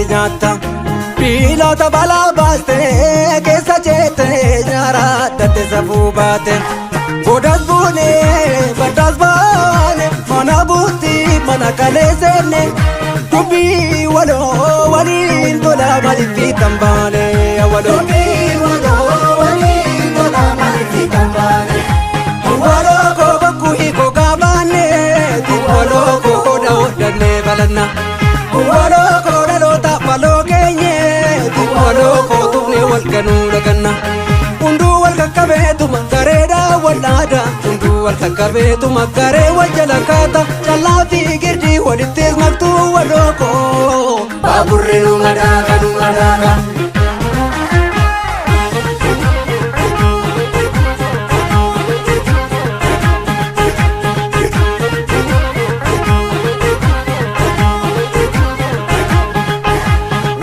nyaata biilota balaa baastee keessa jettee nyaara datte safuu baate bodas buune baddas baane mana buutii mana kalee seenne dubbii waloo waliin tola maaliif fiixan baane waloo dubbii waloo waliin tola maaliif fiixan baane waloo koo bakku hiikoo gaabaanne waloo koo daawwadannee balanna waloo koo dhaloota waloo keenye waloo koo tufnee wal ganuu dhaganna hunduu wal kakkabeetuma gareedhaa wal'aada hunduu wal kakkabeetuma garee wal jala kaata callaa fi girdii walittis maktuu waloo koo baaburri nu madaaqa nu madaaqa.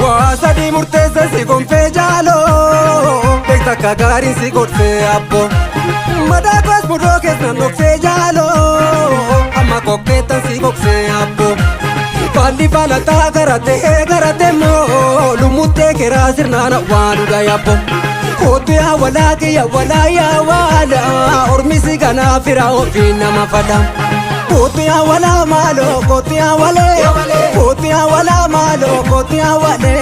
Waasadi murteessa si gonfee jaaloo beekta akka gaariin si godhee abbo madaakos mudoo keessan dhoksee jaaloo amma kokkeettan si gogsee abbo baalli faalataa garate moo lumuttee keraa sirnaana waan dhugaa abbo kootu yaa walaa kiyya walaa yaa waala ormi si ganaa firaa ofiin nama fala kootu yaa walaa maaloo kootu yaa walee kootu yaa walaa maaloo kootu yaa walee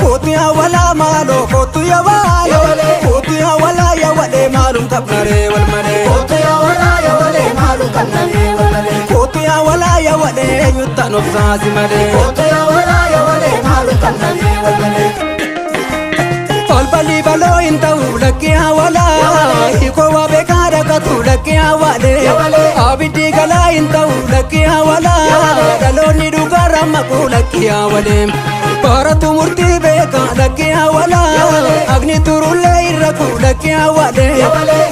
kootu yaa walaa maaloo kootu yaa walee kootu yaa walaa yaa walee maalum kabnaree wal malee kootu yaa walaa yaa walee maalum kabnaree wal malee kootu yaa walaa yaa walee nyuttaan obsaasi malee kootu yaa walaa yaa walee maalum kabnaree wal malee. Falbali baloo hin ta'u lakkee hawalaa hiikoo waa beekaa dhaqatu lakkee hawalee abiddi galaa hin ta'u lakkee hawalaa dhaloonni dhugaa rammaqu lakkee hawalee baratu murtii beekaa lakkee hawalaa agni turullee irra ku lakkee hawalee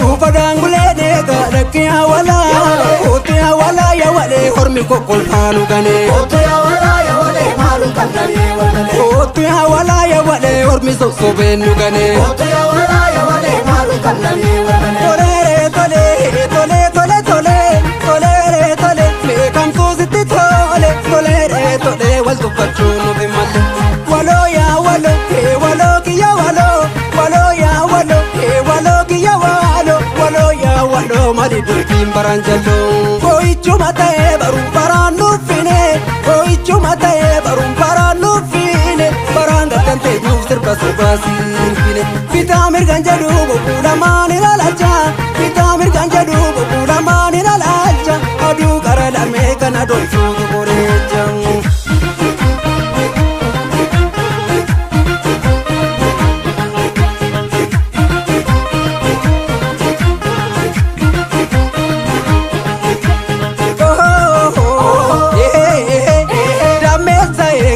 dhuufa daangulee deegaa lakkee hawalaa kootu hawalaa yawalee hormi kokkolfaanu ganee kootu hawalaa yawalee maalu kannaree walmalee kootu hawalaa yawalee hormi sossobeen nu ganee kootu hawalaa yawalee maalu kannaree walmalee tolee tolee tolee tolee tolee tolee tolee beekamtuu sitti tole tolee tolee wal tuffachuu nuti malle waloo yaa waloo waloo kiyya waloo yaa waloo waloo kiyya waloo yaa waloo mali durbiin baran jalloo koo'ichuma ta'ee baruun baraan nuffine koo'ichuma ta'ee baruun baraan nuffine baraan gaddan teenyuuf sirba sirbaasiifine bitaa mirgan jedhu bobbuu lamaan ilaalcha bitaa mirgan jedhu bobbuu lamaan ilaalcha aduu qara lamee kana dolchuutu boreecha.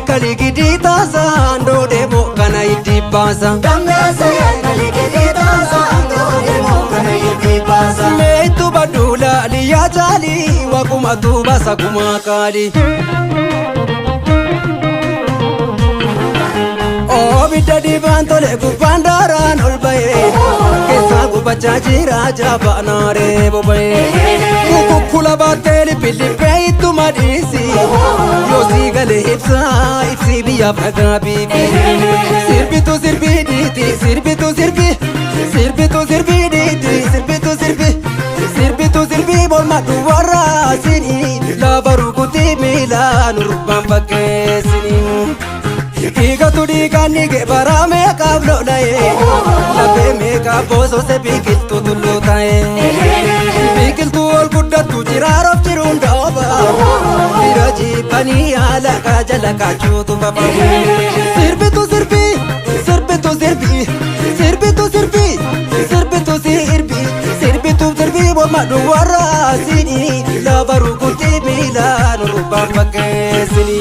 Kaligidi taasaan doodee kana itti baasa. Dammeessa kaligidi taasaan doodee kana itti baasa. Meetu baduula liyaa jaali waaqumatu baasa kumaa kaali. Obidda dibaan tole gubbaan daaraan ol bahee keessaa gubachaa jira jaabaanaaree boba'ee. Kukkula baattee lippilippee ittuma dhiisi yoosii galee ibsi biyyaaf dhagaa biibi sirbitu sirbiidhiiti sirbitu sirbi sirbitu sirbiidhiiti sirbitu sirbi sirbitu sirbii mormadhu warraasini lafa rukutii miilaan rubbaan bakkeessini dhiigatu dhiigaan dhige baraa meeqaaf lola'e lafee meeqaaf boosose biqiltuu tulluu ta'e biqiltuu ol guddattu jiraarof jiruun dhooba bira jibbanii haala kaajala kaachuutu fafa sirbitu sirbii sirbitu sirbii sirbitu sirbii sirbitu sirbii sirbitu sirbii mormadhu warraasini lafa rukutii miilaan rubbaan bakkeessini.